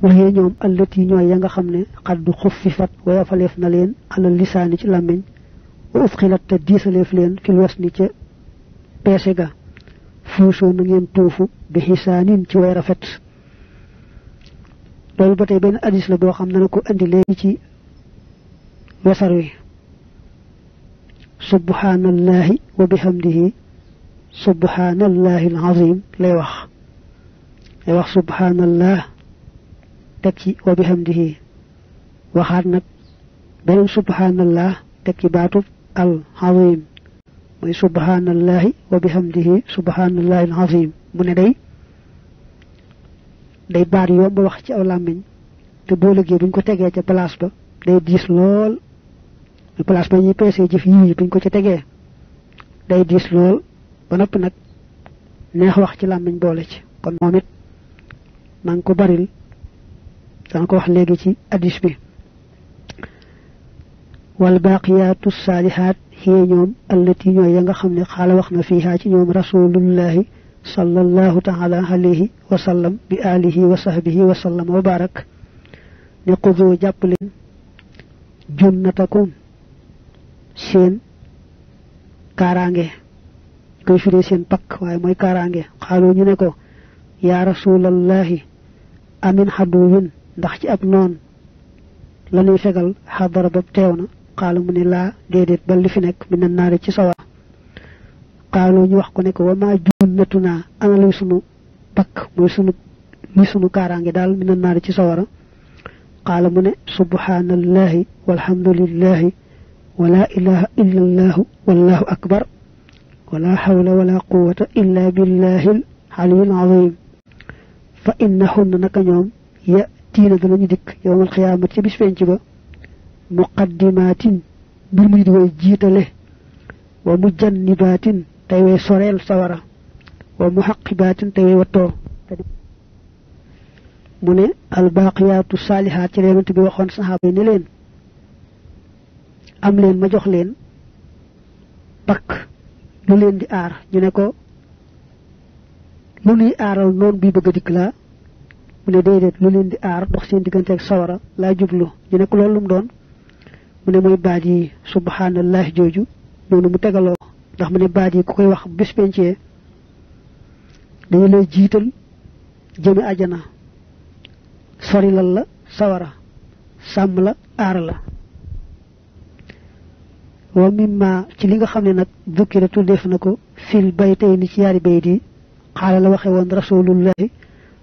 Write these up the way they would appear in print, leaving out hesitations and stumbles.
waxe ñoom allati ñooy ya nga xam ne xaddu xuffifat wayafaleef na leen alal lisaani ci làmmiñ wa ufxilat te diisaleef leen fil wasni ca peese ga fuusoo na ngeen tuufu bi xisaanin ci way rafet loolu ba tey benn hadis la boo xam ne na ko andi léegi ci wesar wi subhanallahi wa bihamdihi subhanallahi alazim lay wax subhanallah teg ci wa bihamdihi waxaat nag beneen subhanallah teg ci baatub al azim mooy subhanallahi wa bihamdihi subhanallahi alazim mu ne day baat yomb wax ci aw làmmiñ te boo liggéey buñ ko tegee ca place ba day diis lool place ba ñuy peesee jëf yi buñ ko ca tegee day diis lool ba noppi nag neex wax ci làmmiñ boole ci kon moom it nang ko baril dana ko wax léegi ci hadis bi wal baqiyatu salihat hiya ñoom allati ñooy ya nga xam ne xaala wax na fiiha ci ñoom rasulullahi sallallahu ta'ala alayhi wa sallam bi alihi wa sahbihi wa sallam wa barak ne xudu jàpp leen junnatakum seen kaaraange koy firee seen pakk waaye mooy kaaraange xaaloo ñu ne ko yaa rasulallahi amin xaduwin ndax ci ab noon lañuy fegal xadara ba teew na xaalu mu ne laa déedéet ba li fi nekk mi na naari ci sawar xaaloo ñu wax ko ne ko wa maa junnatuna ana luy sunu pakk mooy sunu kaaraange daal mi na naari ci sawara xaala mu ne subhanallahi walhamdulillahi wala ilaha illa allahu wallahu akbar wala hawla wala quwwata illa billahi al-aliyyil azim fa innahunna naka ñoom ya tiina danañu dikk yowmal xiyaamati ci bis penc ba muqaddimatin mbir muy di way jiitale wa mujannibatin tey way soreel sawara wa muhaqibatin tey way wattoo mu ne albaqiyatu saalihaat ci leemante bi waxoon saxaaba yi ne leen am leen ma jox leen pakk lu leen di aar ñu ne ko lu nuy aaral noonu bi bëgg a dikk laa mu ne déedéet lu leen di aar dox seen diggante ak sawara laa jublu ñu ne ko loolu mu doon mu ne mooy baat yi subhanallahi jooju noonu mu tegaloo ndax mu ne baat yi ku koy wax bés pencee dañu lay jiital jëme ajana sorilal la sawara sàmm la aar la wa mimma ci li nga xam ne nag dukkira tuddeef na ko fil baytayni ci yaari bayt yi xaala la waxe woon rasulullahi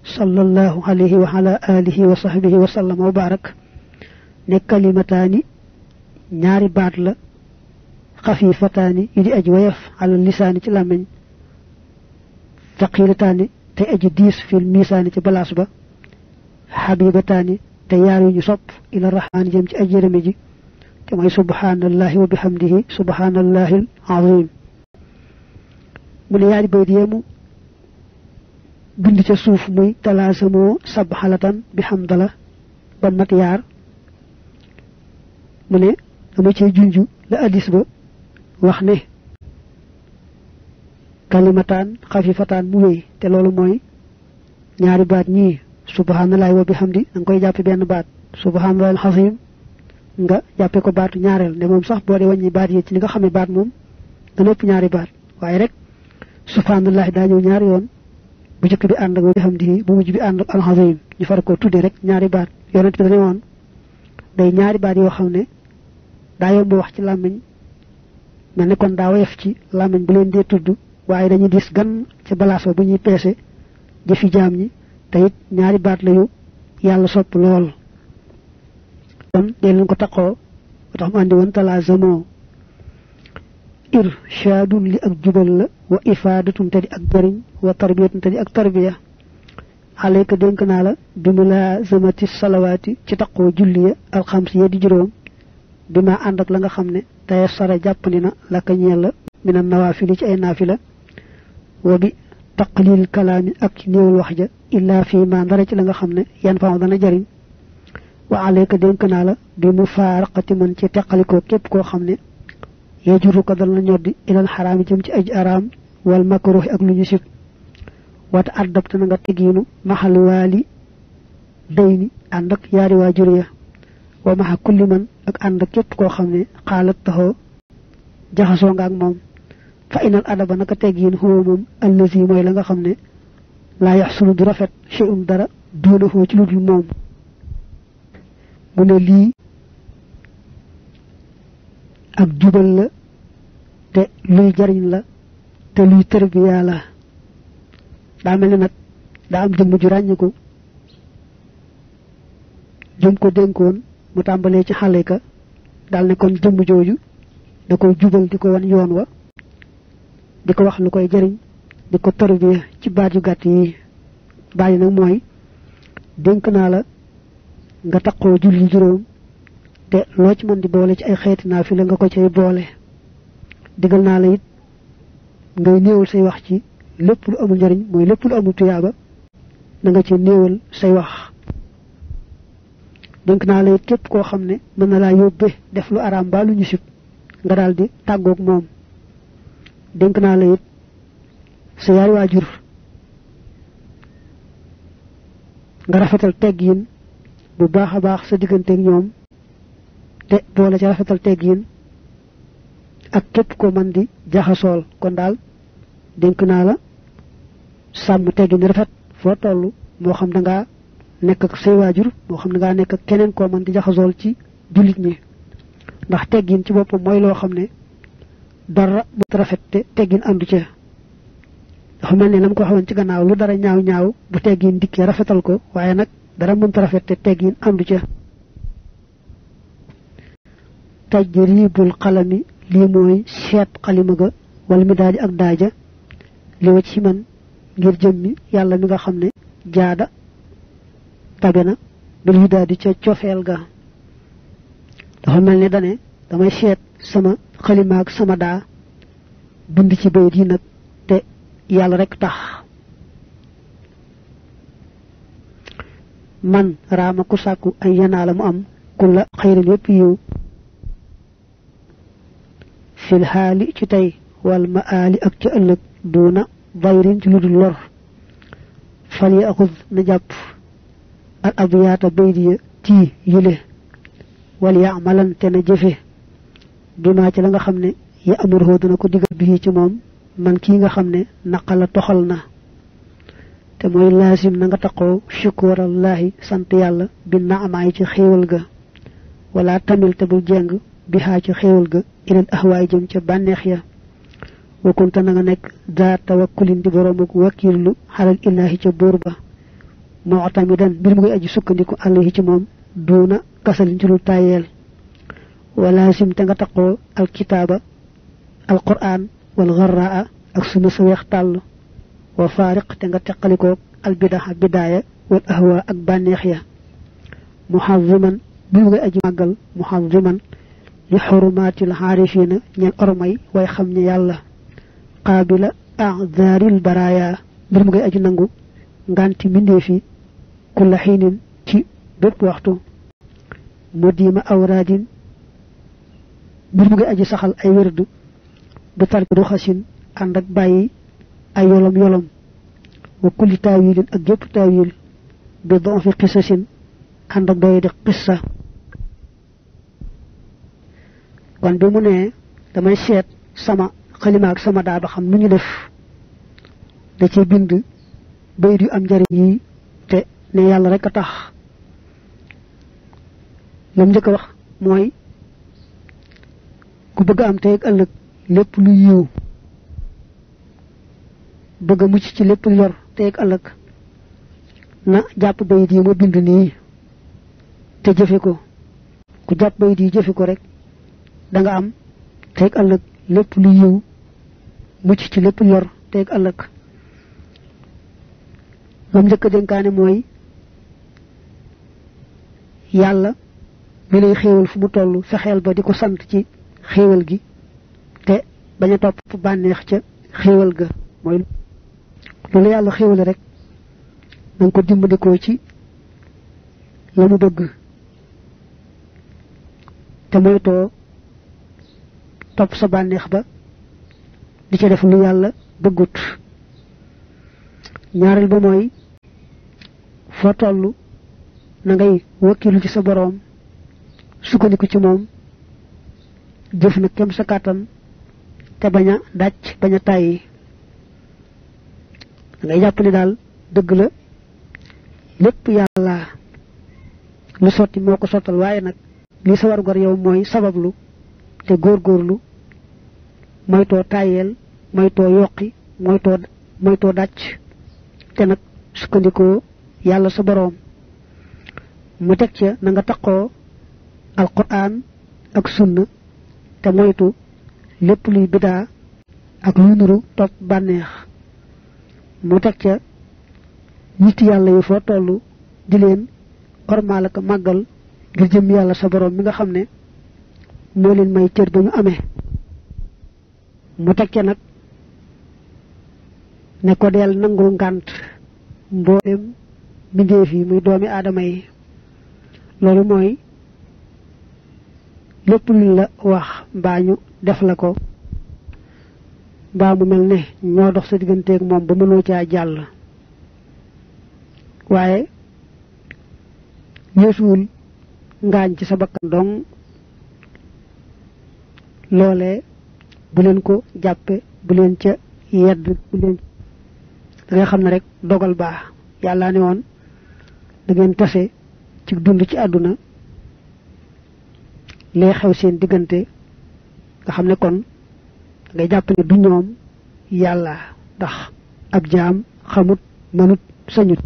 sallallahu alayhi wa ala alihi wa sahbihi wa sallam wa barak ne kalimataani ñaari baat la xafifataani yu di aji wayaf ala lisaani ci làmmiñ thaqilataani tey aji diis fil misaani ci balaas ba xabibataani te yaar yu ñu sopp ila rahmaani jëm ci aji yërëme ji te mooy subhanallahi wa bihamdihi subhanallahi al-azim mu ne yaari bayt yemu bind ca suuf muy talaasamoo sabxalatan bi hamdala ba mat yaar mu ne dama cee junju la hadis ba wax ne kalimataan xafifataan mu wéy te loolu mooy ñaari baat ñii subhanallahi wa bihamdi da nga koy jàppe benn baat subhanallahi al-azim nga jàppe ko baatu ñaareel ne moom sax boo dee wàññi baat yi ci li nga xam ne baat moom dana ëpp ñaari baat waaye rek subhanallahi daa ñëw ñaari yoon bu jëkk bi ànd ak wa bihamdihi bu mujj bi ànd ak al-azim ñu far ko tudde rek ñaari baat yonent bi dañu woon day ñaari baat yoo xam ne daa yomb wax ci làmmiñ mel ne kon daa woyof ci làmmiñ bu leen dee tudd waaye dañuy dis gan ci balaas ba bu ñuy peese jëfi jaam ñi te it ñaari baat la yu yàlla sopp lool kon dee leen ko taqoo ba tax mu andi woon talaazamoo irshaadun li ak jubal la wa ifaadatun te di ak jariñ wa tarbiyatun te di ak tarbiya alayka dénk naa la bi mulaazamati salawaati ci taqoo julliya alxamsi ya di juróom bi ma ànd ak la nga xam ne tey sara jàppandi na la ka ñeel la mina nawaafili ci ay naafila wa bi taqlil kalaami ak ci néewal wax ja illaa fii ma ndara ci la nga xam ne yan faaw dana jariñ wa alayka dénk naa la bi mu faaraqati man ci teqalikoo képp koo xam ne yajuru ko dal na ñoddi ilal xaraam jëm ci aj araam wal makruhi ak lu ñu sib wata addabta na nga tegiinu maxal waali dayni ànd ak yaari waajur ya wa maxa kulli man ak ànd ak képp koo xam ne xaalat taxoo jaxasoo nga ak moom fa inal adaba naka teggiin huwa moom allazi mooy la nga xam ne laa yaxsulu du rafet shay'un dara duunahu ci ludul moom mu ne lii ak jubal la te luy jariñ la te luy tërbiya la daa mel ne nag daa am jëmm ju ràññiku jëm ko dénkoon mu tàmbalee ci xale ka daal ne kon jëmm jooju da koy jubal di ko wan yoon wa di ko wax lu koy jariñ di ko tërbiya ci baat yu gàtt yi baat yi nag mooy dénk naa la nga taqoo julli juróom te loo ci mën di boole ci ay xeeti naafila nga ko cay boole digal naa la it ngay néewal say wax ci lépp lu amul njariñ mooy lépp lu amul tuyaaba na nga ci néewal say wax dénk naa la it képp koo xam ne mën na laa yóbbe def lu araam ba lu ñu sib nga daal di tàggoog moom dénk naa la it sa yaari waajur nga rafetal teggiin bu baax a baax sa digganteeg ñoom te boole ci rafetal teggiin ak képp ko man di jaxasool kon daal dénk naa la sàmm teggin rafet foo toll moo xam da ngaa nekk ak say waajur moo xam da ngaa nekk ak keneen koo man di jaxasool ci jullit ñi ndax teggin ci boppam mooy loo xam ne dara bu rafet te teggin àndu ca dafa mel ne lam ko waxoon ci gannaaw lu dara ñaaw ñaaw bu teggin dikkee rafetal ko waaye nag dara mënta rafet te teggin àndu ca tajribul qalami lii mooy seet xalima ga wala mi daaji ak daaja li wa ci man ngir jëmmi yàlla mi nga xam ne jaada tabe na bil yu daadi ca cofeel ga dafa mel ne dane damay seet sama xalima ak sama daa bind ci bayit yi nag te yàlla rek tax man raama ku sàkku ay yanaa la mu am ku la xayrin yépp yiw fil xaali ci tey wal ma aali ak ci ëllëg duuna bayrin ci lu dul lor fal ya axud na jàpp al abiyaata baydiya ci yile wal ya amalan te na jëfe bi maa ci la nga xam ne ya amuroo dana ko digal bi ci moom man kii nga xam ne naqala toxal na te mooy laasim na nga taqoo shukurallahi sant yàlla bi naamaay ci xéewal ga wala tamil te bul jeng bi xaa ci xéewal ga ilal ahwaay jëm ca bànneex ya wakunta na nga nekk daa tawakkulin di boroom ak wakiirlu xalal illaahi ca buur ba moo tamidan mbir mu koy aji sukkandiku alayhi ci moom duuna kasalin ci lu tayeel wala sim te nga taqoo alkitaaba alquran wal gharraa ak sunna sa weex tàll wa faariq te nga teqalikoo albidaa bidaaya wal ahwa ak bànneex ya muhaziman mbir mu koy aji màggal muhaziman li xurumaatil xaarifiina ñeen ormay way xam ne yàlla qaabila a'zaaril baraaya mbir mu ngay aji nangu nganti mbindeef yi kulla xiinin ci bépp waxtu mudiima awraadin mbir mu ngay aji saxal ay wérdu bu tarki du xasin ànd ak bàyyi ay yolom yolom wa kulli taawilin ak gépp taawil bi don fi xisasin ànd ak doye di xissa kon bi mu ne damay seet sama xalima ak sama daa ba xam nu ñu def da ci bind bayit yu am njariñ yi te ne yàlla rek a tax lam njëkk a wax mooy ku bëgg am tey ak ëllëg lépp lu yiw bëgg a mucc ci lépp lu lor tey ak ëllëg na jàpp bayit yi ma bind nii te jëfe ko ku jàpp bayit yi jëfe ko rek da nga am tey ak ëllëg lépp lu yiw mucc ci lépp lor tey ak ëllëg lam njëkk a dénkaane mooy yàlla mi lay xéewal fu mu toll fexeel ba di ko sant ci xéewal gi te bañ a topp bànneex ca xéewal ga mooy loolu yàlla xéewale rek na nga ko dimbandikoo ci la mu bëgg te moytoo topp sa bànneex ba di ca def lu yàlla bëggut ñaareel ba mooy foo toll na ngay wakkilu ci sa boroom sukkandiku ci moom jëf na kem sa kàttan te bañ a dàcc bañ a tàyyi da ngay jàpp ne daal dëgg la lépp yàlla lu sotti moo ko sottal waaye nag li sa warugar yow mooy sabablu te góorgóorlu moytoo tàyyeel moytoo yokki moytoo dàcc te nag sukkandikoo yàlla sa boroom mu teg ca na nga taqoo alquran ak sunna te moytu lépp luy bidaa ak luy nuru topp bànneex mu teg ca nit yàlla yi foo toll di leen ormaal ak màggal ngir jëm yàlla sa boroom mi nga xam ne moo leen may cër ba ñu amee mu teg ca nag ne ko deel nangul ngànt mboolem mbindeef yi muy doomi aadama yi loolu mooy lépp luñ la wax mbaa ñu def la ko mbaa mu mel ne ñoo dox sa digganteeg moom ba mënoo caa jàll waaye yeesuwul ngaañ ci sa bakkan dong loolee bu leen ko jàppe bu leen ca yedd bu leen da nga xam ne rek dogal baax yàlla ne woon da ngeen tase ci dund ci àdduna lee xew seen diggante nga xam ne kon ngay jàpp ne du ñoom yàlla ndax ab jaam xamut mënut sañut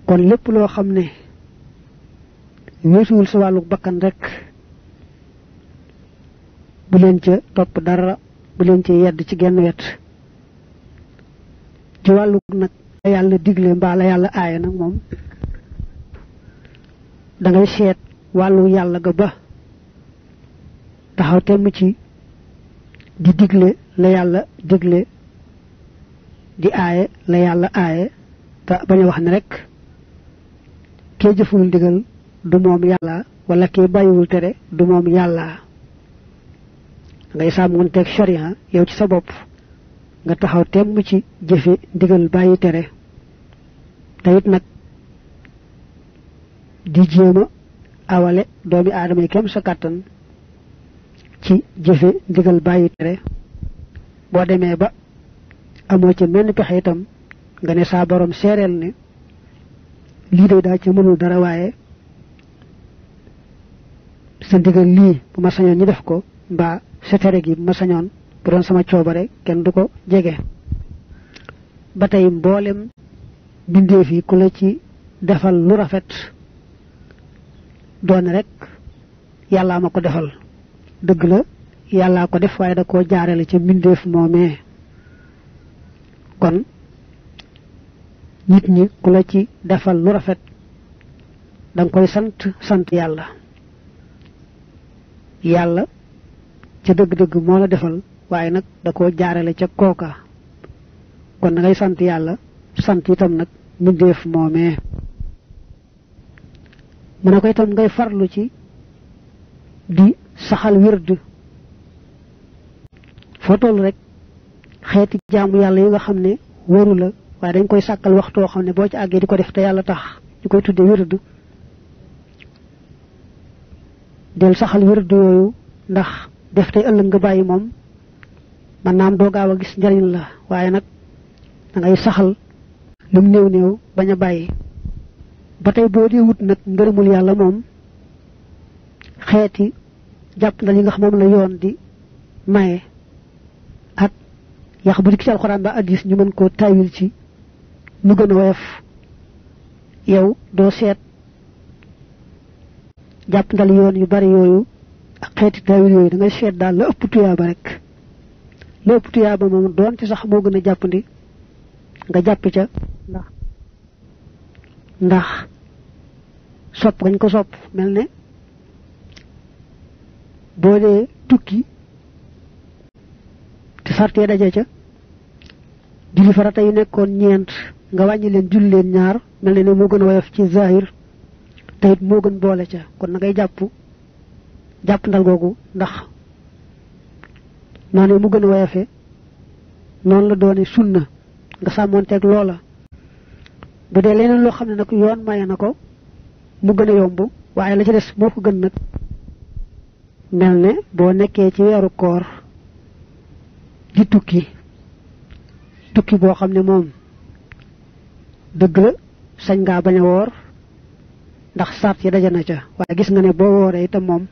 kon lépp loo xam ne weesuwul sa wàllu bakkan rek bu leen ca topp dara bu leen ca yedd ci genn wet ci wàllu nag la yàlla digle mbaa la yàlla aaya nag moom da ngay seet wàllu yàlla ga ba taxaw temm ci di digle la yàlla digle di aaye la yàlla aaye te bañ a wax ne rek kee jëful digal du moom yàlla wala kee bàyyiwul tere du moom yàlla ngay sàmmonteeg sharia yow ci sa bopp nga taxaw temm ci jëfe digal bàyyi tere te it nag di jéema awale doomi aadama yi kem sa kàttan ci jëfe digal bàyyi tere boo demee ba amoo ca menn pexe itam nga ne saa borom seereel ne lii day daa ca mënul dara waaye sa digal lii bu ma sañoon ñu def ko mbaa sa tere gi bu ma sañoon bu doon sama coobare kenn du ko jege ba tey mboolem bindeef yi ku la ci defal lu rafet doone rek yàllaa ma ko defal dëgg la yàllaa ko def waaye da koo jaarale ca mbindeef moomee kon nit ñi ku la ci defal lu rafet da nga koy sant yàlla yàlla ca dëgg-dëgg moo la defal waaye nag da koo jaarale ca kooka kon da ngay sant yàlla sant itam nag mbindeef moomee mu ne ko itam ngay farlu ci di saxal wird foo toll rek xeeti jaamu yàlla yi nga xam ne wóoru la waaye dañ koy sàkkal waxtoo xam ne boo ci àggee di ko def te yàlla tax ñu koy tudde wird del saxal wird yooyu ndax def tey ëllëg nga bàyyi moom man naam doo gaaw a gis njariñ la waaye nag da ngay saxal lum néew néew bañ a bàyyi ba tey boo dee wut nag ngërëmul yàlla moom xeeti jàpp na li nga xam moom la yoon di maye ak yax bu dikk ci alxuraan ba addis ñu mën koo tawil ci ñu gën a woyof yow doo seet jàpp ndal yoon yu bari yooyu ak xeeti tawil yooyu da ngay seet daal la ëpp tuyaaba rek la ëpp tuyaaba moom doon ci sax moo gën a jàppandi nga jàpp ca ndax sopp gañ ko sopp mel ne boo dee tukki te sartee daje ca julli farata yi nekkoon ñeent nga wàññi leen julli leen ñaar mel ne moo gën a woyof ci zahir te it moo gën boole ca kon na ngay jàpp ndal googu ndax noonu mu gën a woyofe noonu la doone sunna nga sàmmoonteeg loola bu dee leneen loo xam ne nag yoon maye na ko mu gën a yomb waaye la ci des moo ko gën nag mel ne boo nekkee ci weeru koor di tukki boo xam ne moom dëgg la sañ ngaa bañ a woor ndax sart yi daje na ca waaye gis nga ne boo wooree itam moom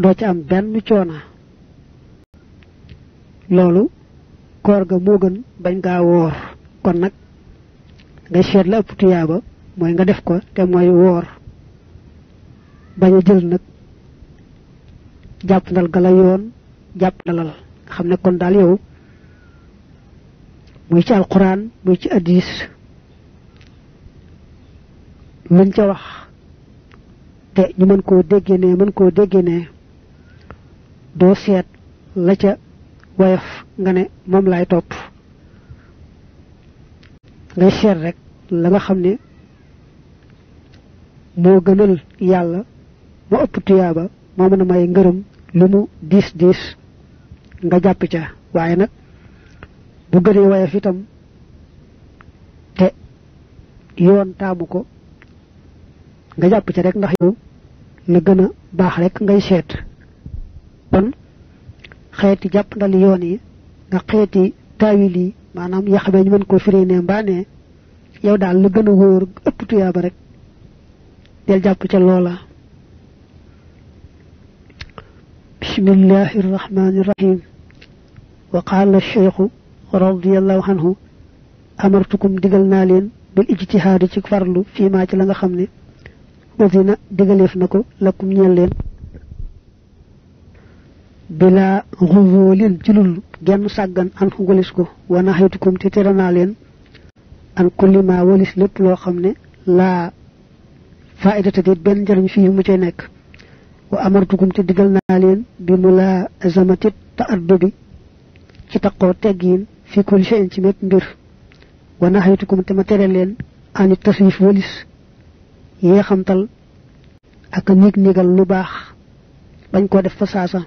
doo ci am benn coona loolu koor ga moo gën bañ ngaa woor kon nag ngay seet la ëpp tuyaaba mooy nga def ko te mooy woor bañ a jël nag jàppandal ga la yoon jàppandalal nga xam ne kon daal yow muy ci alquran muy ci hadis luñ ca wax te ñu mën koo déggee ne doo seet la ca woyof nga ne moom laay topp ngay seet rek la nga xam ne moo gënal yàlla moo ëpp tuyaaba moo mën a may ngërëm lu mu diis nga jàpp ca waaye nag bu gënee woyof itam te yoon taamu ko nga jàpp ca rek ndax yow la gën a baax rek ngay seet kon xeeti jàpp ndali yoon yi nga xeeti taawil yi maanaam yaxamee ñu mën koo firee ne mbaa ne yow daal la gën a wóor ëpp tuyaaba rek del jàpp ca loola bismillahi irrahmani irrahim wa qaala cheikhu radiallahu anhu amartukum digal naa leen bil ijtihaadi ci farlu fii maa ci la nga xam ne wasina digaleef na ko lakum ñeel leen bila xuzoolin ci lul genn sàggan an fu walis ko wa naxaytukum te tere naa leen an kulli ma walis lépp loo xam ne laa faidata dit benn njëriñ fii mu cay nekk wa amartukum te digal naa leen bi mulazamatit ta'addubi ci taqoo teggiin fi kulli shay'in ci mépp mbir wa naxaytukum te ma tere leen ani taswif walis yee xamtal ak nig-nigal lu baax bañ koo def fa saasa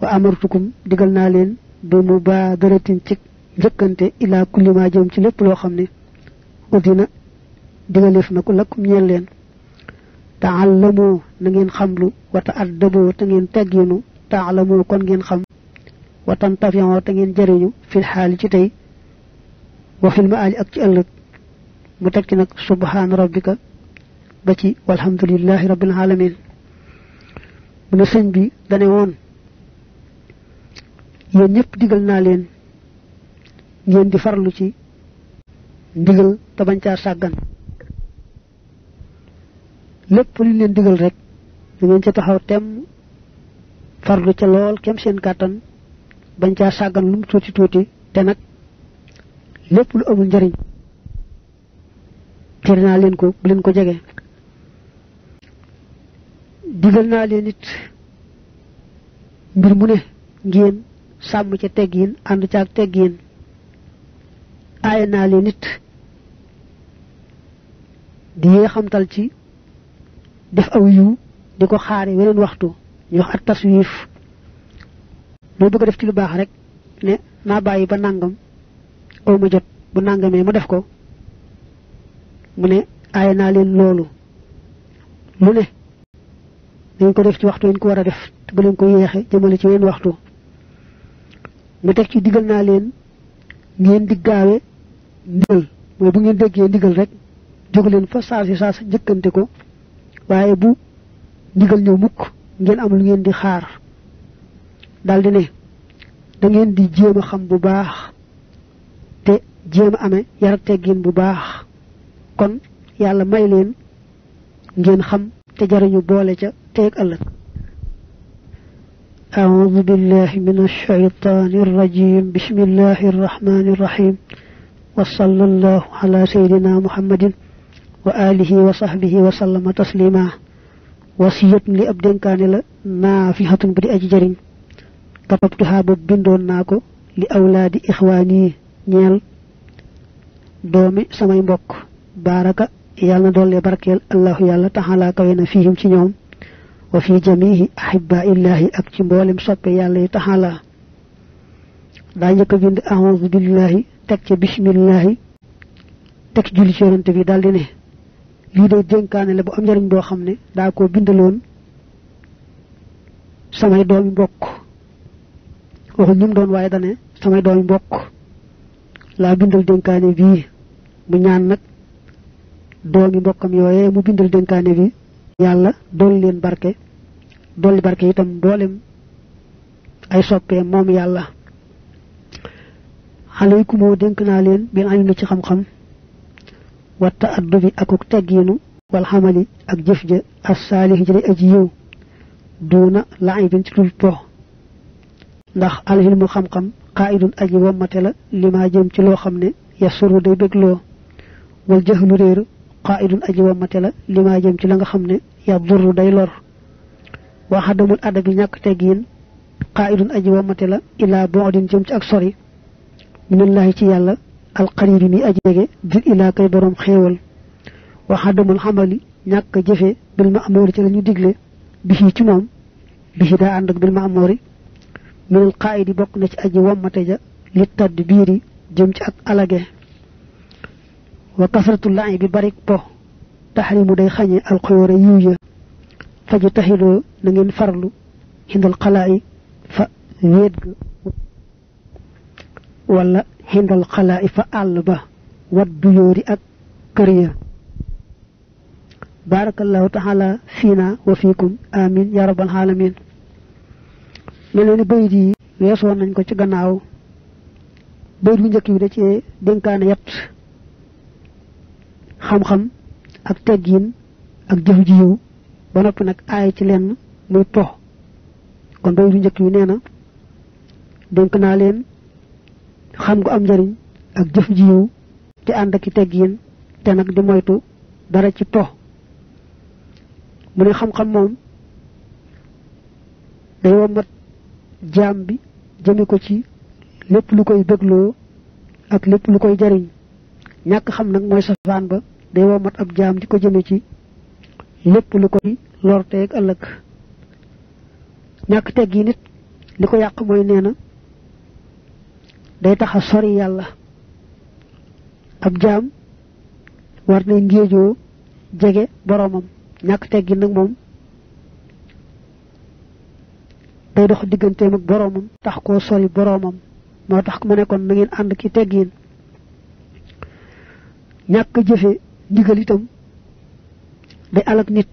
wa amartukum digal naa leen bi mubaadaratin ci njëkkante ila kulli ma jëm ci lépp loo xam ne udina digaleef na ko lakum ñeel leen ta'allamu na ngeen xamlu wa ta'addabu te ngeen tegginu ta'lamu kon ngeen xam wa tantafi'u te ngeen jëriñu fil xaali ci tey wa fil maali ak ci ëllëg mu teg ci nag subhaana rabbika ba ci walhamdulillahi rabbil alamin mu ne sëñ bi dane woon yéen ñëpp digal naa leen ngeen di farlu ci ndigal te bañ caa sàggan lépp lu leen digal rek da ngeen ca taxaw tem farlu ca lool kem seen kàttan bañ caa sàggan lu mu tuuti te nag lépp lu amul njariñ tere naa leen ko bu leen ko jege digal naa leen it mbir mu ne ngeen sàmm ca teggiin ànd ca ak teggiin aaye naa leen it di yee xamtal ci def aw yiw di ko xaare weneen waxtu ñu wax at taswif moo bëgg a def ci lu baax rek ne naa bàyyi ba nàngam aw ma jot bu nàngamee ma def ko mu ne aaye naa leen loolu lu ne dañ ko def ci waxtu ñu ko war a def te bu leen ko yeexe jëmale ci wenn waxtu mu teg ci digal naa leen ngeen di gaawe ndigal mooy bu ngeen déggee ndigal rek jóg leen fa saa jëkkante ko waaye bu ndigal ñëw mukk ngeen am lu ngeen di xaar daldi ne da ngeen di jéem a xam bu baax te jéem a amee yar teggin bu baax kon yàlla may leen ngeen xam te jariñu boole ca teeg ëllëg أعوذ بالله من الشيطان الرجيم بسم الله الرحمن الرحيم وصلى الله على سيدنا محمد وآله وصحبه وسلم تسليما وصية لأبدين كان نافحة بدي أججرين كتبتها ببندون ناكو لأولاد إخواني نيال دومي سماي مبوك بارك يالنا دولي بركيل الله يالا تعالى كوينا فيهم ci ñoom وفي جميع أحباء الله أكتم بولم صب يالله تعالى دا نيك بند أعوذ بالله تك بسم الله tek julli ci yonante bi daldi ne li day denkaane la bu am njariñ boo xam ne daa ko bindaloon samay doomi mbokk waxu ñum doon waaye dane samay doomi mbokk laa bindal denkaane bii mu ñaan nag doomi mbokkam yooyee mu bindal denkaane bi yàlla dolli leen barke dolli barke itam mboolem ay soppee moom yàlla alaykumoo dénk naa leen bil ilmi ci xam-xam wa ta'addubi akuk teggiinu wal xamali ak jëf ja as-saalih ji aji yiw duuna laibin ci dul po ndax alhilmu xam-xam qaidun aji wommate la lima jëm ci loo xam ne yasuru day bégloo wal jahlu réer qaidun aji wommate la lima jëm ci la nga xam ne yadurru day lor wa xadamul adabi ñàkk teggiin qaidun aji wommate la ila bu'din jëm ci ak sori minallahi ci yàlla alqaribi mi aji jege dir ilaa kay borom xéewal wa xadamul xamali ñàkk jëfe bil ma'muri ci la ñu digle bihi ci moom bihi daa ànd ak bil ma'muri minal qaidi bokk na ci aji wommate ja li tadd biiri jëm ci ak alage wa kasratul la'i bi barik po taxrimu day xañe alxuyóora yiw ya faji taxiloo na ngeen farlu xindal xalaayi fa wéet ga wala xindal xalaayi fa àll ba wat du yóori ak kër ya barakallahu taala fiina wa fiikum amin ya rabbal alamin mel ni bayit yi weesoon nañ ko ci gannaaw bayit bu njëkk yi da cee dénkaane yett xam-xam ak teggiin ak jëf ji yiw ba noppi nag aay ci lenn muy po kon bayit bu njëkk yi nee na dénk naa leen xam gu am njariñ ak jëf ji yiw te ànd ak teggiin te nag di moytu dara ci po mu ne xam-xam moom day womat jaam bi jëme ko ci lépp lu koy bégloo ak lépp lu koy jariñ ñàkk xam nag mooy safaan ba day womat ab jaam di ko jëme ci lépp lu koy lorteeg ëllëg ñàkk teggi nit li ko yàq mooy nee na day tax a sori yàlla ab jaam war na ngéejoo jege boroomam ñàkk teggi nag moom day dox digganteem ak boroomam tax koo sori boroomam moo tax mu ne kon na ngeen ànd ki teggiin ñàkk jëfe ndigal itam day alak nit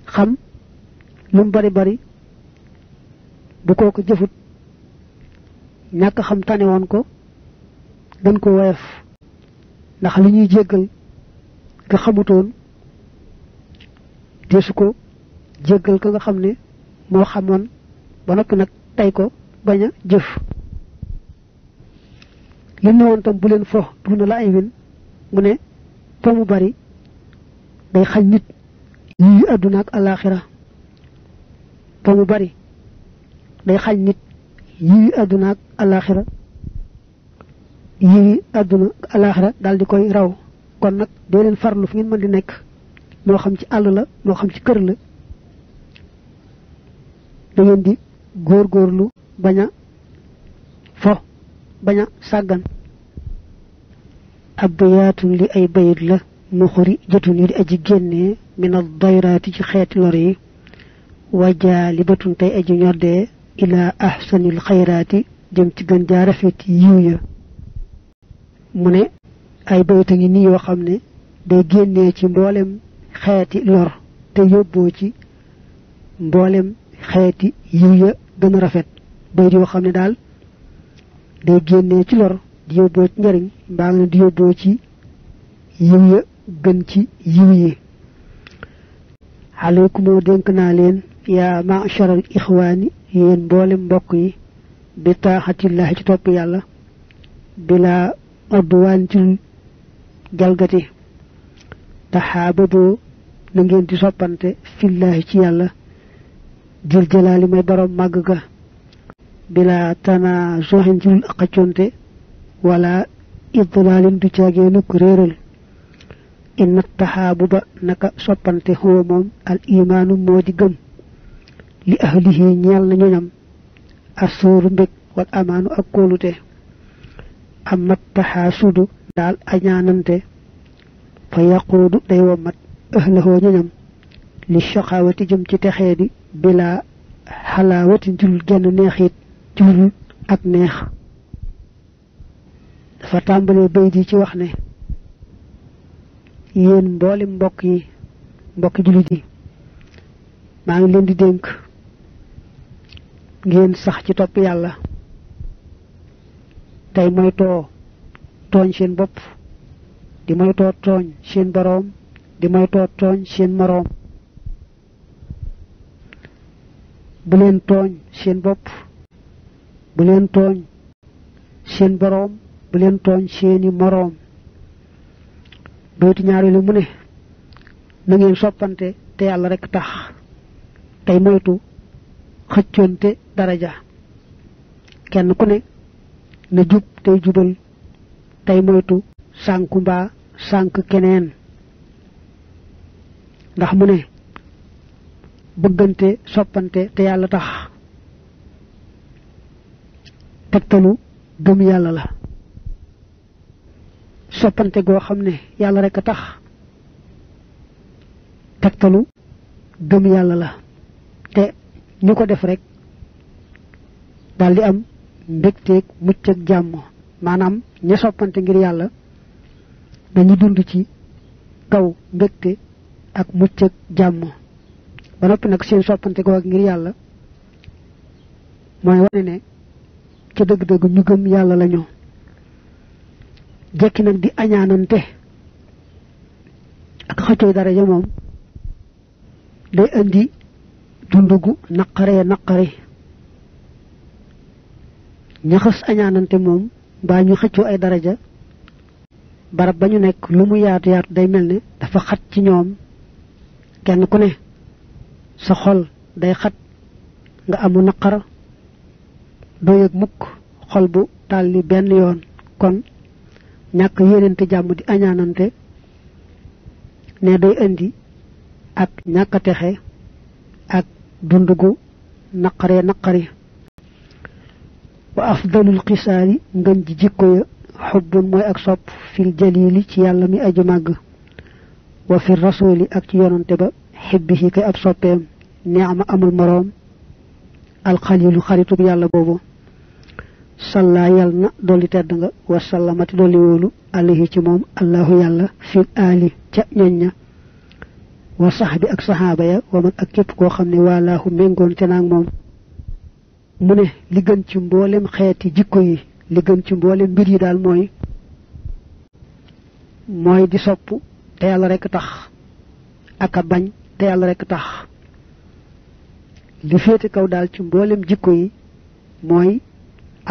xam lu mu bari bari bu kooku jëfut ñàkk xam tane woon ko gën ko woyof ndax li ñuy jéggal nga xamutoon deesu ko jéggal ka nga xam ne moo xamoon ba noppi nag tey ko bañ a jëf li ne woon tam bu leen fo duna la ay win mu ne fa mu bari day xañ nit yi àdduna ak alaxira fa mu bari day xañ nit yi àdduna ak alaxira yi àdduna ak alaxira daal di koy raw kon nag dee leen farlu fu ngeen mën di nekk moo xam ci àll la moo xam ci kër la da ngeen di góorgóorlu bañ a fo bañ a sàggan abyaatun li ay bayit la muxuri jëtun yi di aji génnee min ad dayraati ci xeeti lor yi wajaalibatun tey aji ñoddee ila ahsanil xayraati jëm ci gën jaa rafet yiw ya mu ne ay bayita ngi nii yoo xam ne day génnee ci mboolem xeeti lor te yóbboo ci mboolem xeeti yiw ya gën a rafet bayit yoo xam ne daal day génnee ci lor di yóbboo ci njariñ mbaa nga di yóbboo ci yiw ya gën ci yiw yi alaykumoo dénk naa leen yaa ma'sharal ixwaani yéen mboolem mbokk yi bi taaxatillahi ci topp yàlla bila adduwaan ci jalgati taxaabadoo na ngeen di soppante fillahi ci yàlla jël jalaali may borom màgg ga bila tana soxin ci lul aqaconte wala idlaalin du caagee nukk réeral inna taxaabuba naka soppante huwa moom al imaanu moo di gëm li ahlihi ñeel na ñoñam asooru mbég wal amaanu ak kóolute amma taxaasudu daal añaanante fa yaquudu day womat ëhlahoo ñoñam li shaqaawati jëm ci texee di bila xalaawati julul genn neexit julul ak neex dafa tàmbalee bay di ci wax ne yéen mbooli mbokki jullit yi maa ngi leen di dénk ngeen sax ci topp yàlla tey moytoo tooñ seen bopp di moytoo tooñ seen boroom di moytoo tooñ seen moroom bu leen tooñ seen bopp bu leen tooñ seen boroom bu leen tooñ seeni moroom dooti ñaareelu mu ne na ngeen soppante te yàlla rekk tax tey moytu xëccoonte daraja kenn ku ne na jub tey jubal tey moytu sànku mbaa sànk keneen ndax mu ne bëggante soppante te yàlla tax tegtalu gëm yàlla la soppante goo xam ne yàlla rekk a tax tegtalu gëm yàlla la te ñu ko def rek daldi am mbégteeg mucc ak jàmm maanaam ña soppante ngir yàlla dañu dund ci kaw mbégte ak mucc ak jàmm ba noppi nag seen soppante googu ngir yàlla mooy wane ne ca dëgg-dëgg ñu gëm yàlla lañu jekki nag di añaanante ak xëccooy daraja moom day indi dundugu naqari ñaxas añaanante moom mbaa ñu xëccoo ay daraja barab ba ñu nekk lu mu yaatu yaatu day mel ne dafa xat ci ñoom kenn ku ne sa xol day xat nga amu naqar doo yëg mukk xol bu tàlli benn yoon kon ñàkk yéenante jàmm di añaanante ne day indi ak ñàkk a texe ak dundugu naqari wa afdalul xisaali ngën ji jikko ya xubbun mooy ak sopp fil jalili ci yàlla mi aju màgg wa fil rasuli ak ci yonante ba xibbihi kay ab soppeem neexma amul moroom alxalilu xaritub yàlla boobu salla yàlla na dolli tedd nga wasallamati dolli wóolu alayhi ci moom allahu yàlla fil aali ca ñoñ ña wa saxbi ak saxaaba ya wa man ak képp koo xam ne waalaahu méngoon te naag moom mu ne li gën ci mboolem xeeti jikko yi li gën ci mboolem mbir yi daal mooy di sopp te yàlla rekk tax ak a bañ te yàlla rekk tax li féete kaw daal ci mboolem jikko yi mooy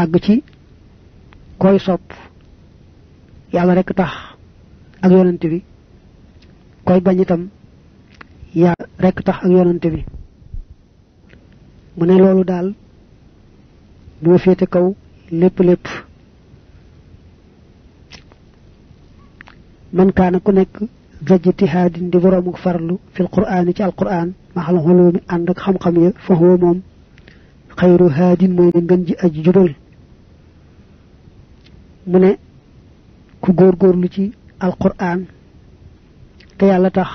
àgg ci koy sopp yàlla rekk tax ak yonante bi koy bañ itam yaa rekk tax ak yonante bi mu ne loolu daal moo féete kaw lépp man kaana ku nekk zajtihaadin di boroomu farlu fil qur'aani ci alqur'aan maxal xulumi ànd ak xam-xam ya fa huwa moom xayru haadin mooy ne ngën ji aji jubal mu ne ku góorgóorlu ci alqur'aan te yàlla tax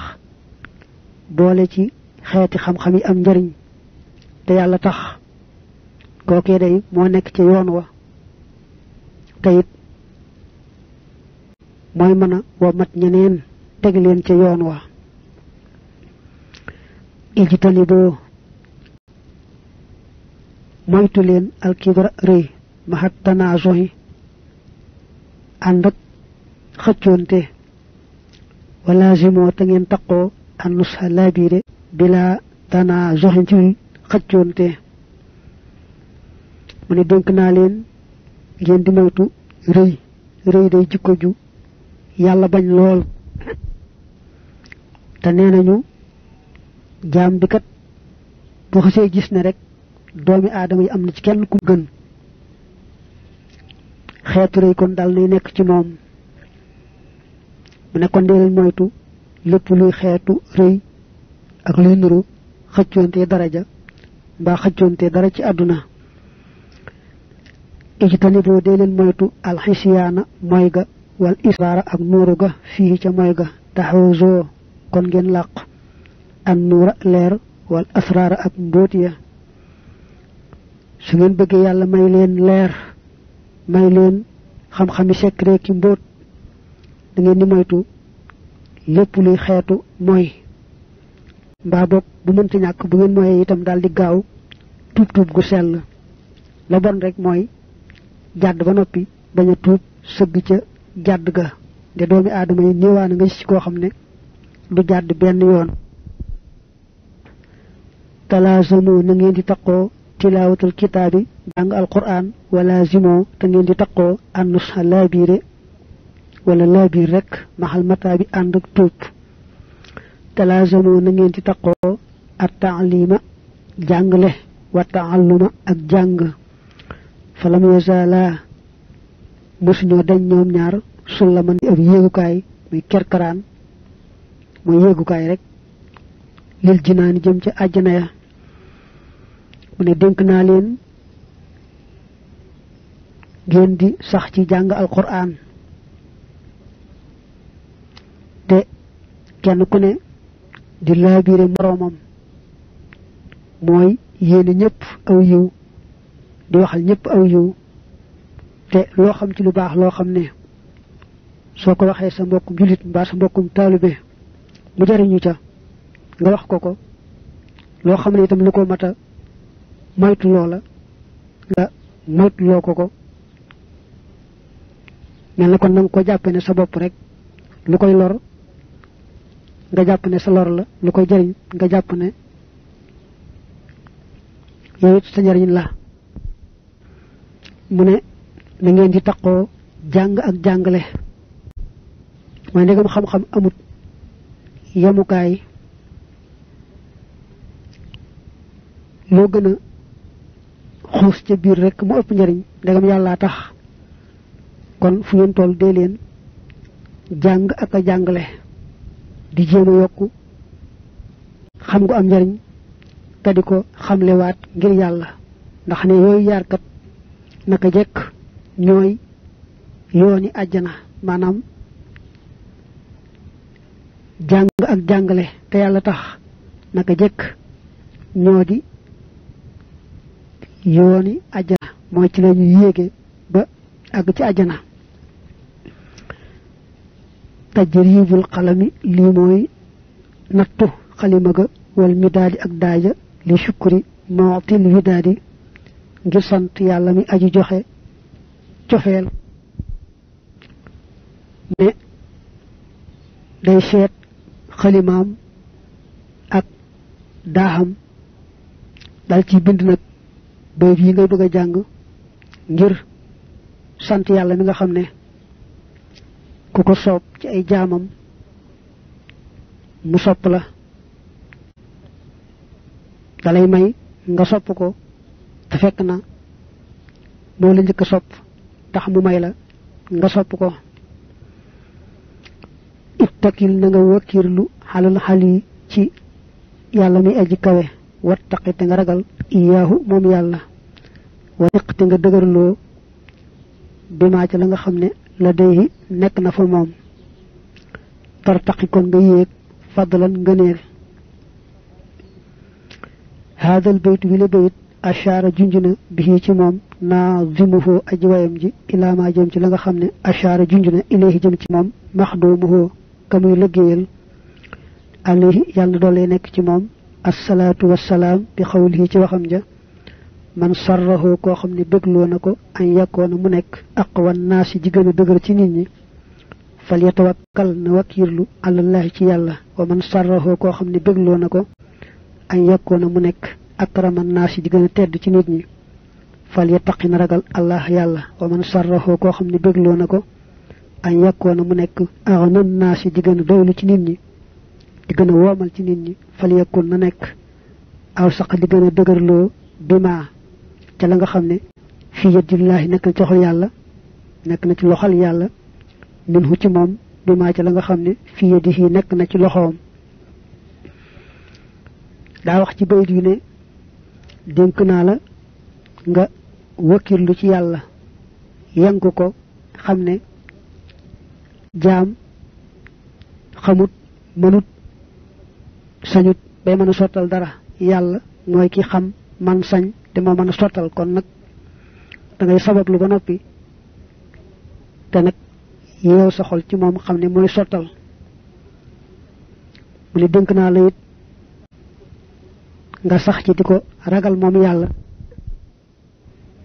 boole ci xeeti xam-xam yi am njariñ te yàlla tax kookee day moo nekk ci yoon wa te it mooy mën a wa mat ñeneen teg leen ca yoon wa ijtaniboo moytu leen alkibra rëy maxat tanaasohi ànd ak xëccoonte walaazimoo te ngeen taqoo annusha laabiire bila tanaasohi ci xëccoonte mu ne dénk naa leen ngeen di moytu rëy day jikko ju yàlla bañ lool te nee nañu jaam bi kat bu xasee gis ne rek doomi aadama yi am na ci kenn ku gën xeetu rëy kon dal nay nekk ci moom mu ne kon dee leen moytu lépp luy xeetu rëy ak luy nuru xëccoonte daraja mbaa xëccoonte dara ci àdduna ijtanibu de leen moytu alxisiyaana moy ga wal israara ak nuuru ga fii ca moy ga taxawusoo kon ngeen làq an nuura leer wal asraara ak mbóoti ya su ngeen bëggee yàlla may leen leer may leen xam-xami secret ki mbóot da ngeen di moytu lépp luy xeetu mooy mbaa boog bu mënta ñàkk bu ngeen mooyee itam daal di gaaw tuub gu sell la bon rek mooy jàdd ba noppi bañ a tuub sëgg ca jàdd ga de doomi aadama yi néewaana nga gis ci koo xam ne du jàdd benn yoon talaazamu na ngeen di taqoo tilaawatul kitaabi jàng alquran wala zimo te ngeen di taqoo annus laabiire wala laabiir rek maxal mataa bi ànd ak tuub talaazamu na ngeen di taqoo at taalima jàngale wa taalluma ak jàng falam yazala mosuñoo dañ ñoom ñaar sulla man di ab yéegukaay muy kerkaraan mooy yéegukaay rek lil jinaani jëm ci àjjana ya mu ne dénk naa leen ngeen di sax ci jàng alquran te kenn ku ne di laabiire moroomam mooy yéene ñëpp aw yiw di waxal ñëpp aw yiw te loo xam ci lu baax loo xam ne soo ko waxee sa mbokkum jullit mbaa sa mbokkum taalibe mu jariñu ca nga wax ko loo xam ne itam lu ko mata moytu loola nga moytu loo ko mel na kon nanga ko jàppe ne sa bopp rek lu koy lor nga jàpp ne sa lor la lu koy jariñ nga jàpp ne yow it sa njariñ la mu ne na ngeen di taqoo jàng ak jàngale mooy ndegam xam-xam amut yemukaay loo gën a xuus ca biir rek mu ëpp njariñ ndegam yàllaa tax kon fu ngeen toll dee leen jàng ak a jàngale di jéem a yokku xam gu am njariñ te di ko xamlewaat ngir yàlla ndax ne yooyu yaarkat naka jekk ñooy yooni àjjana maanaam jàng ak jàngale te yàlla tax naka jekk ñoo di yooni àjjana mooy ci la ñu yéege ba àgg ci àjjana tajribul xalami lii mooy nattu xalima ga wal midaadi ak daaja li sukkuri mootil widaadi ngir sant yàlla mi aji joxe cofeel ne day seet xalimaam ak daaxam dal ci bind nag bayit yi ngay bëgg a jàng ngir sant yàlla mi nga xam ne ku ko soob ci ay jaamam mu sopp la dalay may nga sopp ko te fekk na moo la njëkk a sopp tax mu may la nga sopp ko ittakil na nga wakkirlu xalal xali ci yàlla mi aji kawe wattaqi te nga ragal iyaahu moom yàlla wa iq te nga dëgërloo bimaa ca la nga xam ne la day nekk na fa moom tartaqi kon nga yéeg fadlan ngëneel haadal bayt wi la bayt ashaara junj na bihi ci moom naazimuhu aji wayam ji ilaa maa jëm ci la nga xam ne ashaara junj na ilayhi jëm ci moom maxdoomuhu ka muy liggéeyal alayhi yàlla doole nekk ci moom assalaatu wassalaam bi xawlihi ci waxam ja man sarrahu koo xam ne bégloo na ko an yakkoona mu nekk aqwan naasi ji gën a dëgër ci nit ñi fal yatawakkal na wakiirlu alallahi ci yàlla wa man sarrahu koo xam ne bégloo na ko an yakkoona mu nekk akraman naasi ji gën a tedd ci nit ñi fal yattaqi na ragal allah yàlla wa man sarrahu koo xam ne bégloo na ko an yakkoona mu nekk agnan naasi ji gën a doylu ci nit ñi di gën a woomal ci nit ñi fal yakun na nekk aw sax di gën a dëgërloo bima ca la nga xam ne fi yadillahi nekk na ci loxol yàlla nekk na ci loxol yàlla minhu ci moom bima ca la nga xam ne fi yadihi nekk na ci loxoom daa wax ci bayit yu ne dénk naa la nga wakkirlu ci yàlla yank ko xamne jaam xamut mënut sañut bay mëna sottal dara yalla moy ki xam man sañ te mo mëna sottal kon nak da ngay sabablu ba nopi te nak yew sa xol ci mom xamne moy sottal mu li denk na la it nga sax ci diko ragal mom yalla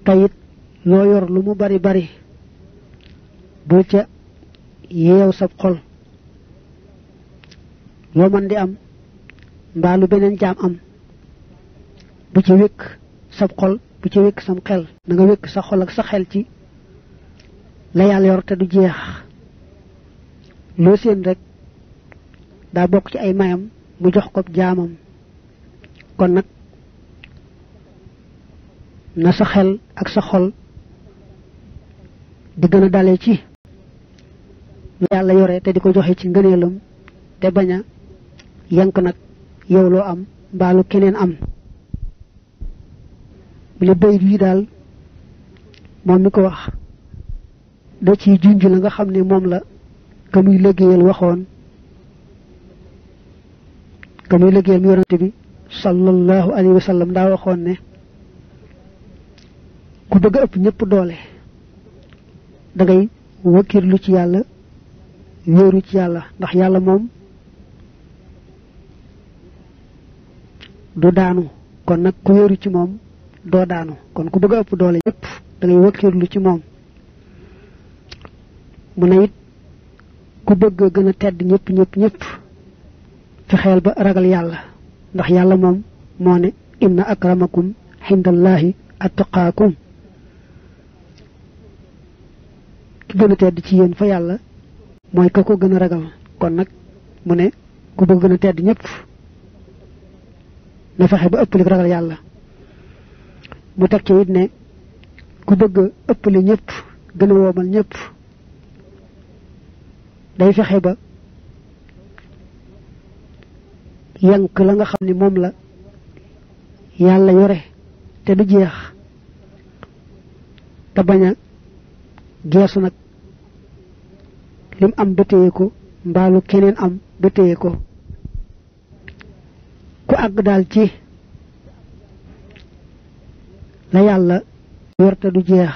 tayit lo yor lu mu bari bari bu ca yew sa xol lo man di am mbalu benen jam am bu ci wek sa xol bu ci wek sam xel da nga wek sa xol ak sa xel ci la yalla yor te du jeex lo seen rek da bok ci ay mayam mu jox ko jaamam kon nak na sa xel ak sa xol di gëna dalé ci yalla yoré te diko joxe ci ngeeneelam te baña yank nak yow lo am balu keneen am li bay yi dal mom mi ko wax da ci junj la nga xamne mom la kamuy liggéeyal waxoon kamuy liggéeyal mi yonante bi sallallahu alayhi wa sallam da waxoon ne ku bëgg ëpp ñëpp doole da ngay wakirlu ci yalla wëru ci yalla ndax yalla mom du daanu kon nak ku wëru ci mom do daanu kon ku bëgg ëpp doole ñëpp da ngay wakirlu ci mom mu ne it ku bëgg gëna tedd ñëpp fexeel ba ragal yalla ndax yalla mom mo ne inna akramakum hindallahi attaqakum ki gëna tedd ci yeen fa yalla moy ka ko gëna ragal kon nak mu ne ku bëgg gëna tedd ñëpp na fexe ba ëpp li ragal yalla mu tek ci it ne ku bëgg ëpp li ñëpp gëna womal ñëpp day fexe ba yank la nga xamni mom la yalla yore te du jeex ta baña geesu nak lim am beteye ko mbalu keneen am beteye ko ku ag dal ci la yalla yor te du jeex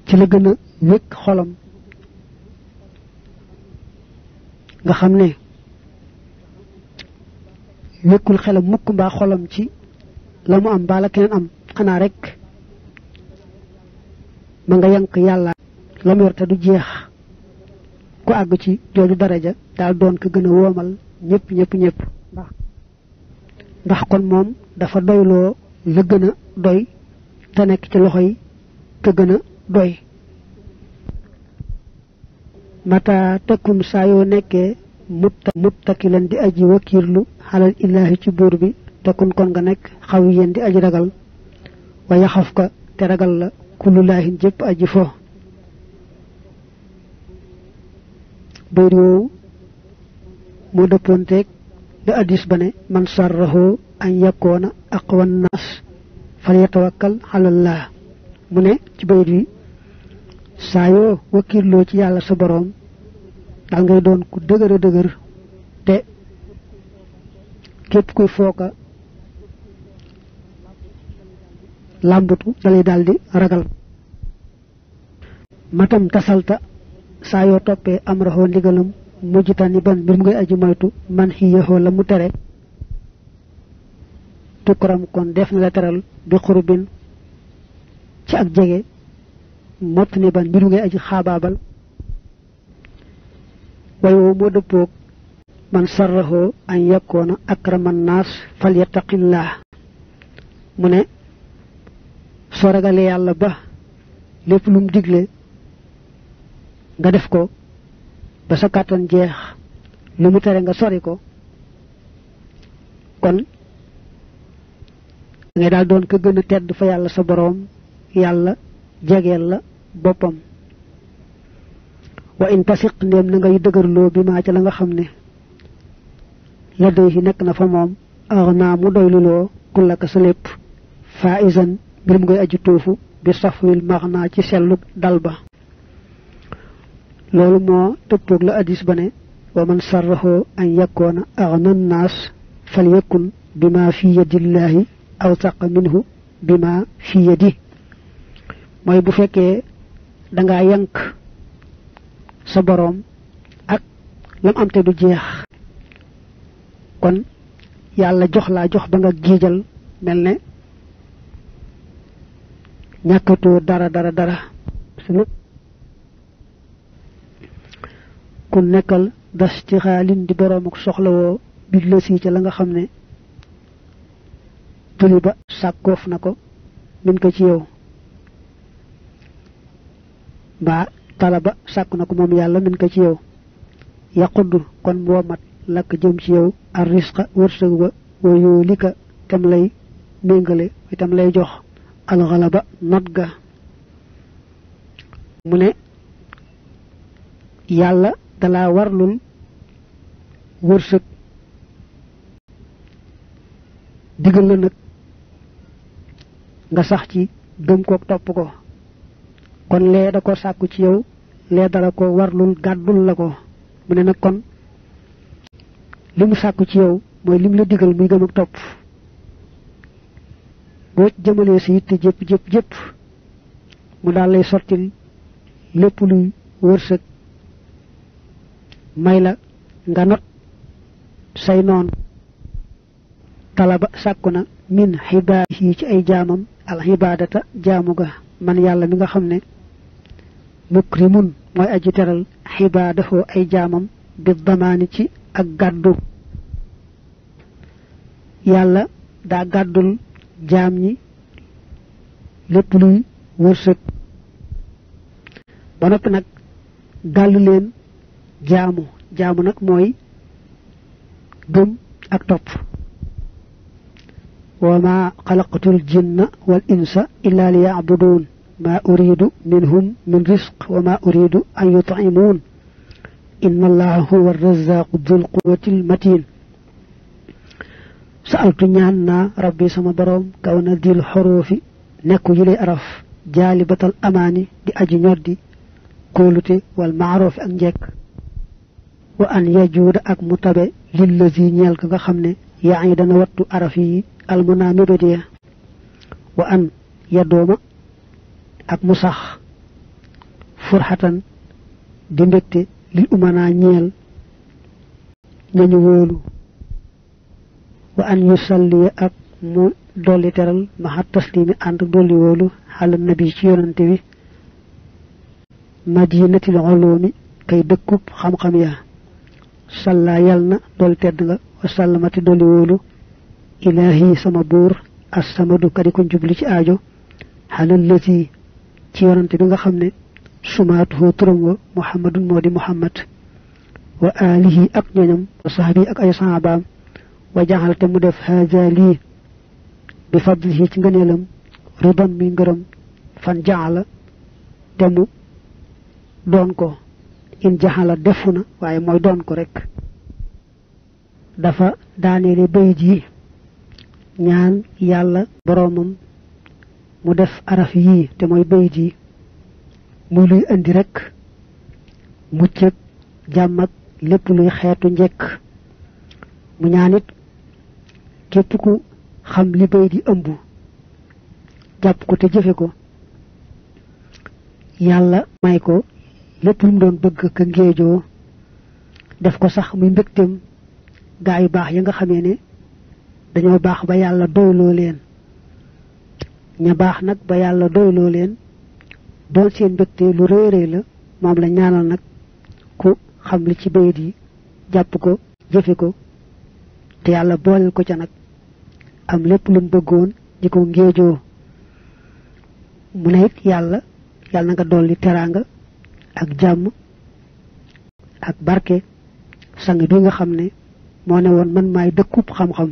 ci la gëna wek xolam nga xamne wekul xelam mukk mba xolam ci lamu am bala keneen am xana rek ma nga yank yalla lam yor te du jeex ku ag ci joju daraja dal doon ko gëna womal ñepp ndax kon mom dafa doylo la gëna doy te nek ci loxoy ke gëna doy mata takun sayo nekke muttakilan di aji wakirlu halal ilahi ci bur bi takun kon nga nek xawiyen di aji ragal wa yaxafka te ragal la kululahin jep aji fo buru mo depontek da hadis bane man sarrahu an yakuna aqwan nas falyatawakkal ala allah mune ci bayri sayo wakirlo ci yalla sa borom dal ngay doon ku deuguer te kep kuy foka lambutu dalay daldi ragal matam tasalta sayo topé amraho ndigalam mujitani ban bir ngay aji moytu man hiyaho la mu tere tukram kon def na la teral bi qurbin ci ak jege motni ban bir ngay aji xababal wayo mo deppok man sarrahu an yakuna akraman nas falyattaqillah mune so ragale yalla ba lepp lum diglé nga def ko ba sa katan jeex lu mu tere nga sori ko kon ngay dal doon ko gëna tedd fa yalla sa borom yalla jegel la bopam wa in tasiq ndem na ngay deugarlo bima ci la nga xamne ladayhi nek na fa mom arna mu doylulo kulaka sa lepp faizan mbir mu ngay aju toofu bi safwil maxna ci sellu dal ba loolu moo dëppoog la hadis ba ne wa man sarrahu an yakuna aghna nas falyakun bima fi yadillahi aw taqa minhu bima fi yadi mooy bu fekkee dangaa yank sa boroom ak lam am te du jeex kon yàlla jox laa jox ba nga giijal mel ne ñàkkatoo dara ku nekkal das ci xaalin di boroom ak soxlawoo bi la si ca la nga xam ne tuli ba sàkkoof na ko min ko ci yow ba talaba sàkku na ko moom yàlla min ko ci yow yaqudd kon woomat lakk jëm ci yow ar risqa wërsëg ba wayoo lika tam lay méngale itam lay jox alxalaba not ga mu ne yàlla dalaa warlul wërsëg digal la nag nga sax ci gëm ko topp ko kon lee da ko sàkku ci yow lee dala ko warlul gàddul la ko mu ne nag kon li mu sàkku ci yow mooy lim la digal muy gëm ak topp boo jëmalee sa yitte jëpp mu daal lay sottil lépp luy wërsëg may la nga not say noon talaba sàkku na min xibaadihi ci ay jaamam al xibaadata jaamu ga man yàlla mi nga xam ne mukrimun mooy aji teral xibaadahoo ay jaamam bi damaani ci ak gàddu yàlla daa gàddul jaam ñi lépp luy wërsëg ba noppi nag gàllu leen jaamu nag mooy gëm ak topp wa ma xalaqtul jinna wal insa illa liya'budun ma uridu minhum min rizq wa ma uridu an yut'imun inna allaha huwa ar-razzaqu dhul quwwatil matin sa'altu ñaan naa rabbi sama borom kaw na dil xuruufi nekku yilay araf jaalibatal amaani di aji ñoddi kóolute wal maaroofi ak njekk wa an yajuuda ak mu tabe lillazi ñeel ka nga xam ne yaa ngi dana wattu araf yi almunaa mébédiya wa an yadooma ak mu sax furxatan di mbégte lil umanaa ñeel ñañu wóolu wa an yusalliya ak mu dolli teral maxa taslimi ànd dolli wóolu xala nabi ci yonante bi madinatil ulumi kay dëkkub xam-xam ya salla yal na dolli tedd nga wa sallamati dolli wóolu ilaahi sama buur as-samadu kadi ko jubli ci aajo xalal lati ci yonante bi nga xam ne sumaatuhu turam wa muhammadun moo di muhammad wa alihi ak ñoñam wa sahbi ak ay sahabaam wa jaxal te mu def haza lii bi fadlihi ci ngëneelam ridan mi ngërëm fan jaxala te mu doon ko in jaxala defu na waaye mooy doon ko rek dafa daaneele bayit yi ñaan yàlla boroomam mu def araf yii te mooy bayit yi muy luy indi rek mucc ak jàmm ak lépp luy xeetu njekk mu ñaanit képp ku xam li bay di ëmb jàpp ko te jëfe ko yàlla may ko lépp lu mu doon bëgg ka ngéejoo def ko sax muy mbégteem gaa yu baax ya nga xamee ne dañoo baax ba yàlla doyloo leen ña baax nag ba yàlla doyloo leen doon seen mbégte lu rëy rëy la moom la ñaanal nag ku xam li ci bayit yi jàpp ko jëfe ko te yàlla booleel ko ca nag am lépp lu mu bëggoon di ko ngéejoo mu ne it yàlla na nga dolli teraanga ak jàmm ak barke sang bi nga xam ne moo ne woon man maay dëkkub xam-xam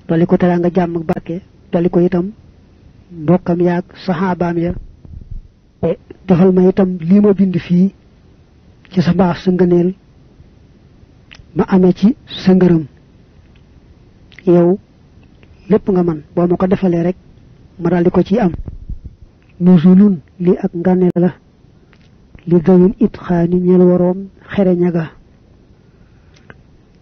dolli ko teraanga jàmm ak barke dolli ko itam mbokkam yaag saxaabaam ya te defal ma itam lii ma bind fii ci sa mbaax sa ngëneel ma amee ci sa ngërëm yow lépp nga man boo ma ko defalee rek ma daldi ko ci am nuzulun li ak ngane la li gawil itxaani ñeel waroom xere ñaga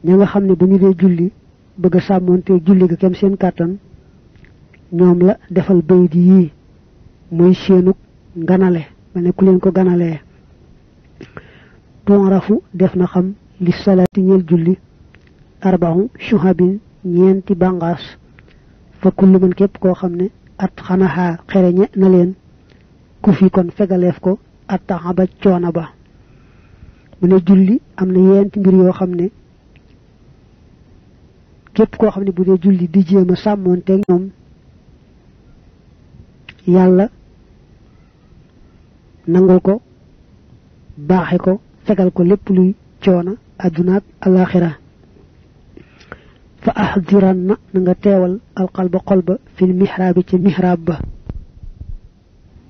ña nga xam ne bu ñu dee julli bëgg a sàmmoonte julli ga kem seen kàttan ñoom la defal bayit yii muy seenuk ganale ma ne ku leen ko ganalee tuurafu def na xam li salaati ñeel julli arba'u shuhabin ñeenti bàngaas fa kullu man képp koo xam ne at xanaxaa xereñe na leen ku fi kon fegaleef ko at taxaba coona ba mu ne julli am na yeenti mbir yoo xam ne képp koo xam ne bu dee julli di jéem a sàmmoonteeg ñoom yàlla nangul ko baaxe ko fegal ko lépp luy coona àdduna ak alaxira fa ahdiran na nga teewal alqalba xolba fil mihraabi ci mihraab ba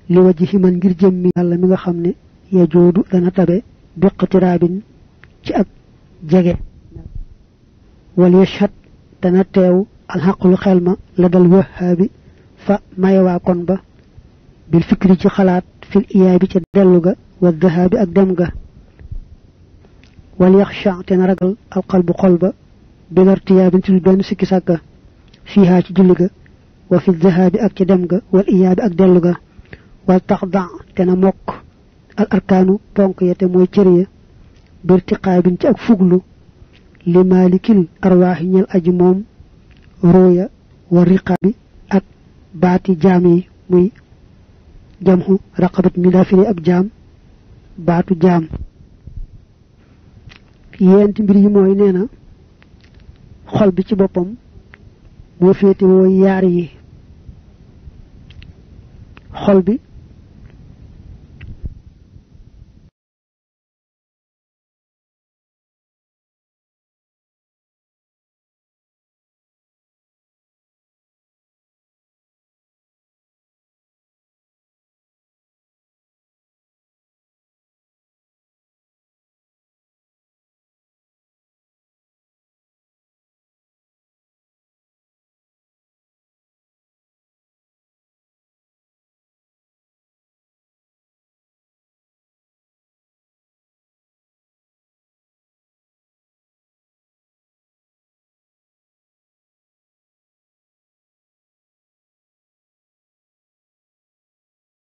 li wajhi man ngir jëmmi yàlla mi nga xam ne ya joodu dana tabe biqtiraabin ci ak jege wal yashhad dana teew alxaqlu xel ma la dal wahaabi fa mayewaa kon ba bil fikri ci xalaat fil iyaabi ca dellu ga wa dhahaabi ak dem ga wal yaxsha te na ragal alqalbu xol ba bil irtiyaabin ci benn sikki sàkka fiihaa ci julli ga wa fi dhahaabi ak ca dem ga wal iyaabi ak dellu ga wal taxda te na mokk al arkaanu ponk ya te mooy cër ya birtiqaabin ci ak fuglu li maalikil arwaaxi ñel aji moom rooya wa riqaabi ak baati jaam yi muy jamxu raqabat mi daa firi ab jaam baatu jaam yeenti mbir yi mooy nee na xol bi ci boppam moo féete woo yaar yi xol bi